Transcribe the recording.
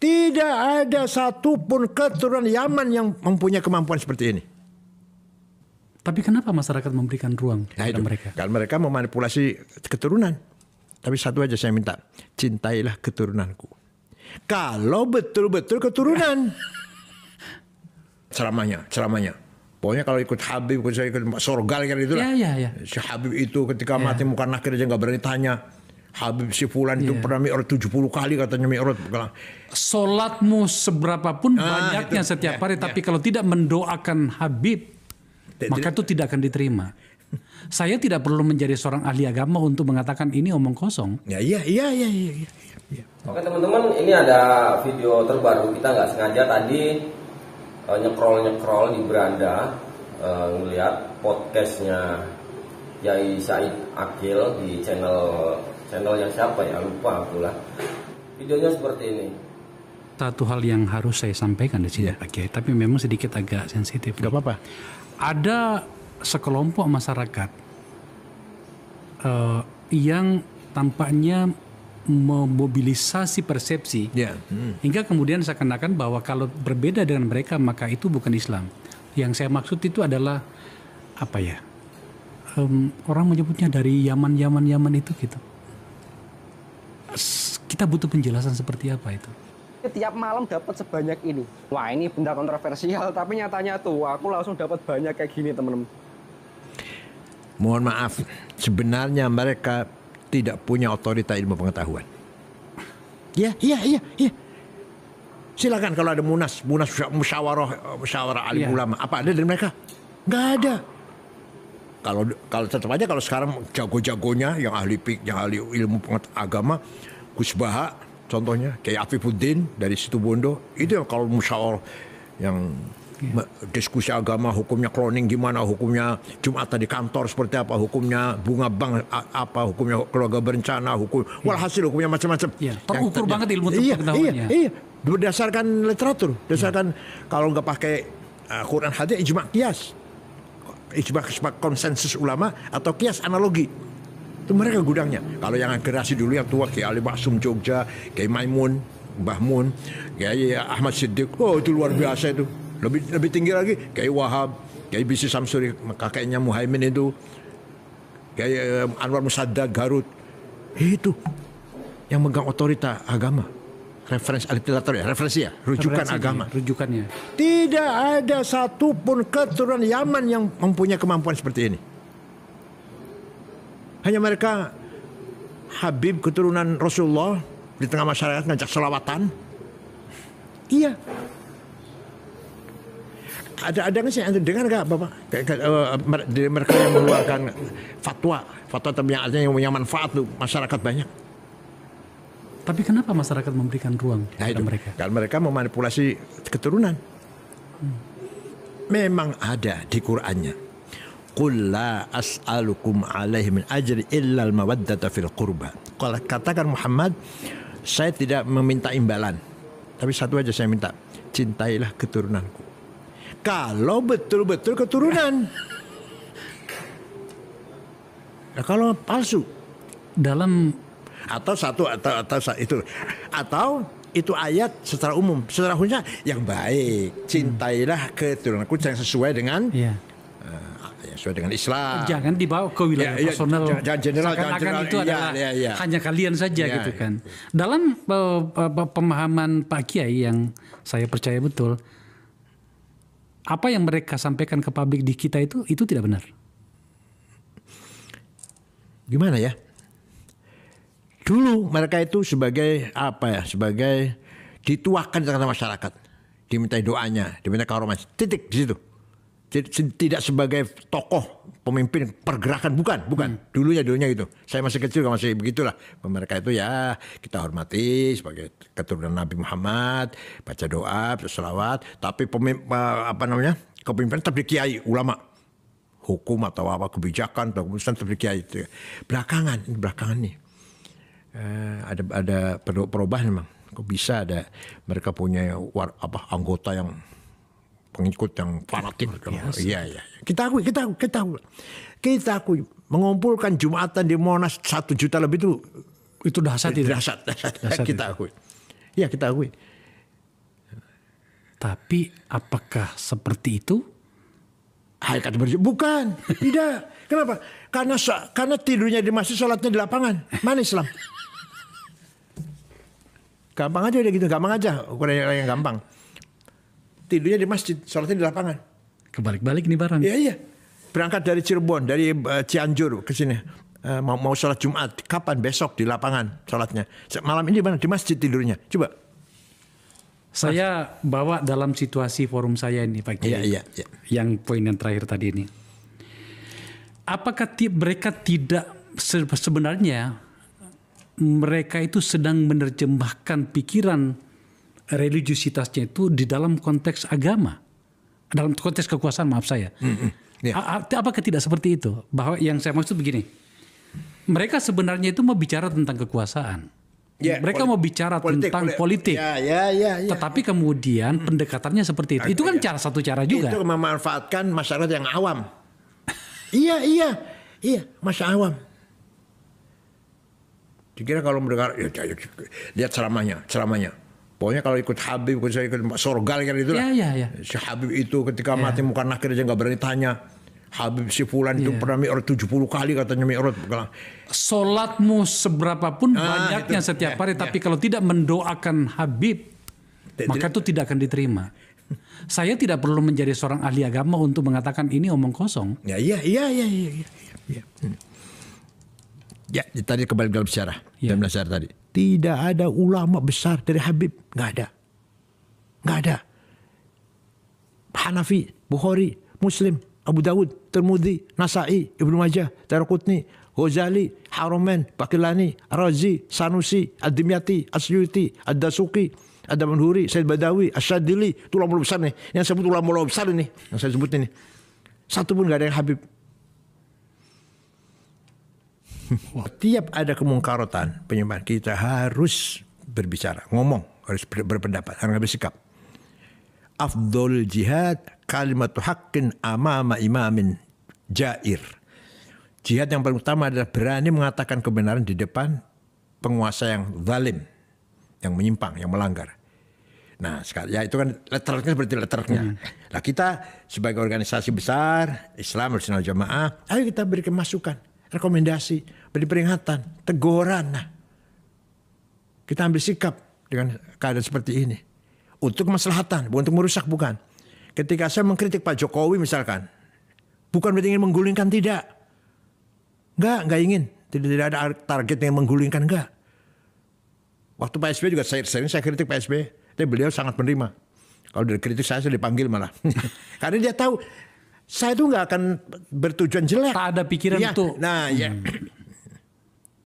Tidak ada satupun keturunan Yaman yang mempunyai kemampuan seperti ini. Tapi kenapa masyarakat memberikan ruang kepada mereka? Kalau mereka memanipulasi keturunan. Tapi satu aja saya minta, cintailah keturunanku. Kalau betul-betul keturunan. ceramahnya. Pokoknya kalau ikut Habib, saya ikut Sorgal kan itu lah. Ya. Si Habib itu ketika mati muka nakir aja nggak berani tanya. Habib si Fulan itu pernah mi'raj 70 kali katanya mi'raj. Sholatmu seberapapun banyaknya setiap hari, tapi kalau tidak mendoakan Habib, maka itu tidak akan diterima. Saya tidak perlu menjadi seorang ahli agama untuk mengatakan ini omong kosong. Iya. Oke teman-teman, ini ada video terbaru. Kita nggak sengaja tadi nyekrol di beranda, ngeliat podcastnya Yai Said Akil di channelnya siapa ya, lupa akulah. Videonya seperti ini. Satu hal yang harus saya sampaikan di sini, Pak Kiai, tapi memang sedikit agak sensitif. Gak apa-apa. Ada sekelompok masyarakat yang tampaknya memobilisasi persepsi hingga kemudian seakan-akan bahwa kalau berbeda dengan mereka maka itu bukan Islam. Yang saya maksud itu adalah apa ya? Orang menyebutnya dari Yaman itu gitu. Kita butuh penjelasan seperti apa itu. Tiap malam dapat sebanyak ini. Wah, ini benda kontroversial, tapi nyatanya tuh aku langsung dapat banyak kayak gini, teman-teman. Mohon maaf, sebenarnya mereka tidak punya otorita ilmu pengetahuan. Iya. Silakan kalau ada musyawarah alim ulama, apa ada dari mereka? Nggak ada. Kalau tetap aja kalau sekarang jago-jagonya yang ahli ilmu agama, Gus Baha contohnya, kayak Afifuddin dari Situbondo, itu yang kalau musyawarah yang diskusi agama, hukumnya cloning gimana, hukumnya Jumatan di kantor seperti apa, hukumnya bunga bank apa, hukumnya keluarga berencana, walhasil hukumnya macam-macam. Terukur banget ilmu pengetahuannya. Iya, berdasarkan literatur, berdasarkan kalau nggak pakai Quran hadis, ijma qiyas, ijma konsensus ulama atau qiyas analogi. Itu mereka gudangnya. Kalau yang generasi dulu yang tua kayak Ali Maksum Jogja, kayak Maimun, Mbah Mun, kayak Ahmad Siddiq, itu luar biasa itu. Lebih tinggi lagi kayak Wahab, kayak Bisi Samsuri, kakeknya Muhaimin itu, kayak Anwar Musaddaq Garut. Itu yang megang otorita agama. Referensi literatur ya, rujukan agama. Rujukannya. Tidak ada satupun keturunan Yaman yang mempunyai kemampuan seperti ini. Hanya mereka Habib keturunan Rasulullah di tengah masyarakat ngajak selawatan. Iya. Ada nggak sih dengar nggak Bapak? Dari mereka yang mengeluarkan fatwa yang artinya yang punya manfaat tuh masyarakat banyak. Tapi kenapa masyarakat memberikan ruang kepada mereka? Kalau mereka memanipulasi keturunan. Memang ada di Qur'annya. Qul la as'alukum alaihi min ajri illa al-mawaddata fil qurba. Kalau katakan Muhammad, saya tidak meminta imbalan. Tapi satu aja saya minta, cintailah keturunanku. Kalau betul-betul keturunan. Nah, kalau palsu dalam atau itu ayat secara umum, secara khususnya yang baik, cintailah keturunanku yang sesuai dengan sesuai dengan Islam. Jangan dibawa ke wilayah personal. Jangan general, itu adalah hanya kalian saja gitu kan. Dalam pemahaman Pak Kiai yang saya percaya betul, apa yang mereka sampaikan ke publik di kita itu tidak benar. Gimana ya? Dulu mereka itu sebagai sebagai dituakan di tengah masyarakat, dimintai doanya, dimintai karomas, titik di situ. Tidak sebagai tokoh pemimpin pergerakan, bukan. Dulunya gitu. Saya masih kecil masih begitulah. Mereka itu ya kita hormati sebagai keturunan Nabi Muhammad, baca doa, selawat. Tapi kepemimpinan tetap di kiai, ulama, hukum atau apa kebijakan atau keputusan tetap di kiai. Belakangan nih ada perubahan memang. Kok bisa ada mereka punya anggota yang pengikut yang fanatik. Iya. Kita akui mengumpulkan Jumatan di Monas 1 juta lebih itu dahsyat. Kita akui. Ya, kita akui. Tapi apakah seperti itu? Hakikat bersih. Bukan, tidak. Kenapa? Karena tidurnya di masjid, sholatnya di lapangan. Mana Islam? Gampang aja udah gitu, gampang aja. Ukuran yang gampang. Tidurnya di masjid, sholatnya di lapangan. Kebalik-balik nih barang. Iya. Berangkat dari Cirebon, dari Cianjur ke sini. Mau sholat Jumat. Kapan? Besok di lapangan sholatnya. Malam ini mana? Di masjid tidurnya. Coba. Saya bawa dalam situasi forum saya ini Pak Kiai. Iya. Yang poin yang terakhir tadi ini. Apakah mereka tidak sebenarnya mereka itu sedang menerjemahkan pikiran religiusitasnya itu di dalam konteks agama, dalam konteks kekuasaan, maaf saya. Apakah tidak seperti itu? Bahwa yang saya maksud begini, mereka sebenarnya itu mau bicara tentang kekuasaan. Mereka mau bicara tentang politik. Ya. Tetapi kemudian pendekatannya seperti itu. Itu kan satu cara juga. Itu memanfaatkan masyarakat yang awam. Iya, masyarakat awam. Dikira kalau mendengar, lihat ceramahnya. Pokoknya kalau ikut Habib, saya ikut Sorgal kan itu lah. Iya. Si Habib itu ketika mati muka nakir aja nggak berani tanya. Habib si Fulan itu pernah mi'raj 70 kali katanya mi'raj. Solatmu seberapapun banyaknya setiap hari, tapi kalau tidak mendoakan Habib, maka itu tidak akan diterima. Saya tidak perlu menjadi seorang ahli agama untuk mengatakan ini omong kosong. Iya. Ya, tadi kembali dalam sejarah. Dalam sejarah tadi. Tidak ada ulama besar dari Habib. Nggak ada. Hanafi, Bukhari, Muslim, Abu Dawud, Tirmidzi, Nasa'i, Ibnu Majah, Daraqutni, Ghazali, Haramain, Baqillani, Razi, Sanusi, Ad-Dimyati, Asyuti, Ad-Dasuqi, Ad-Manhuri, Said Badawi, Asyadili. Itu ulama besar nih. Yang saya sebut ulama besar ini. Yang saya sebut ini. Satu pun nggak ada yang Habib. Tiap ada kemungkarotan penyembahan, kita harus berbicara, ngomong, harus berpendapat, harus ngambil sikap. Afdol jihad kalimatu haqqin amama imamin jair. Jihad yang paling utama adalah berani mengatakan kebenaran di depan penguasa yang zalim, yang menyimpang, yang melanggar. Nah, sekali ya itu kan letternya seperti letternya. Nah, kita sebagai organisasi besar Islam Ahlussunnah wal Jamaah, ayo kita berikan masukan, rekomendasi, beri peringatan, teguran. Nah, kita ambil sikap dengan keadaan seperti ini. Untuk kemaslahatan, bukan untuk merusak, bukan. Ketika saya mengkritik Pak Jokowi misalkan, bukan berarti ingin menggulingkan, tidak. Enggak ingin. Tidak ada target yang menggulingkan, enggak. Waktu Pak SBY juga sering saya kritik Pak SBY, tapi beliau sangat menerima. Kalau dari kritik saya dipanggil malah. Karena dia tahu, saya itu nggak akan bertujuan jelek. Tak ada pikiran itu. Nah,